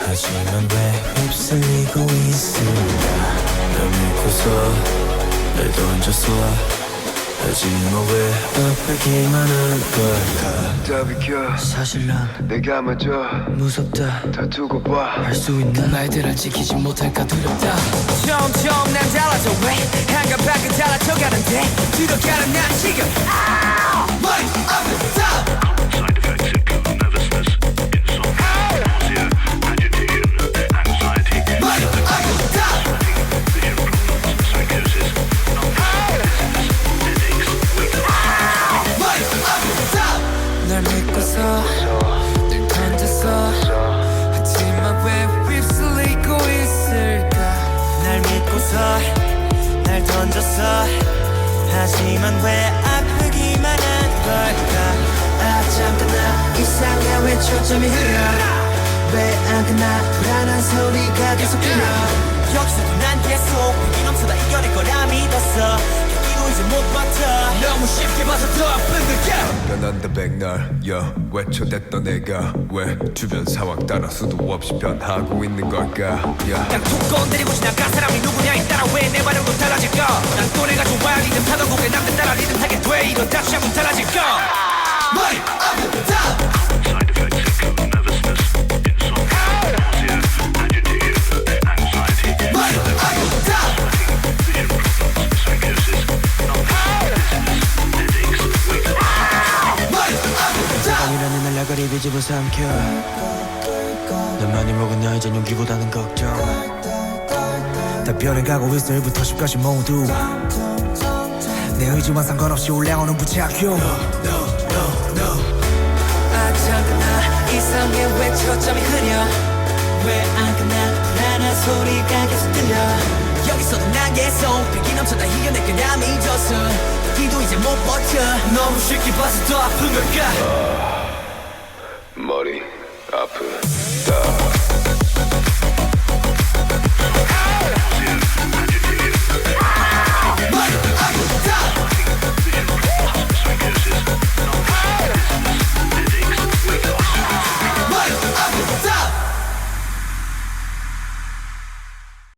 하지만 왜 휩쓸리고 있을까. 날 믿고서 날 던졌어. 하지만 왜 아프기만 한 걸까. 다 비켜 사실 난 내가 먼저 무섭다. 다 두고 봐. 할 수 있는 말들을 지키지 못할까 두렵다. 점점 난 달라져 왜 한가닥은 달라져가는데 들어가는 난 지금 머리 아프다. 널 믿고서 늘 던졌어. 하지만 왜 휩쓸리고 있을까. 날 믿고서 날 던졌어. 하지만 왜 아프기만 한 걸까. 아 잠깐 나 이상해 왜 초점이 흐려. 왜 안 끝나 불안한 소리가 계속 들려. 여기서도 난 계속 위기 넘쳐다 이겨낼 거라 믿었어. 여기도 이제 못 버텨. 너무 쉽게 봐서 더 아픈 걸까. 변한다 백날 외쳐댔던 내가 왜 주변 상황 따라 수도 없이 변하고 있는 걸까. 그냥 두꺼운 데리고 지나간 사람이 누구냐에 따라 왜 내 반응도 달라질까. 난 또래가 좋아 리듬 타던 곡에 남들 따라 리듬 타게 돼. 이러다 시작은 달라질까. 머리 아프다. 세상이라는 날라가리 비집어 삼켜. 난 많이 먹은 나의 전 용기보다는 걱정. 다 변해가고 있어 1부터 10까지 모두. 내 의지와 상관없이 올라오는 부착용. 아 잠깐 나 이상해 왜 초점이 흐려. 왜 안 끝나 불안한 소리가 계속 들려. 여기서도 난 계속 패기 넘쳐다 이겨낼 거라 믿었어. 여기도 이제 못 버텨. 너무 쉽게 봐서 더 아픈 걸까. 머리 아프다.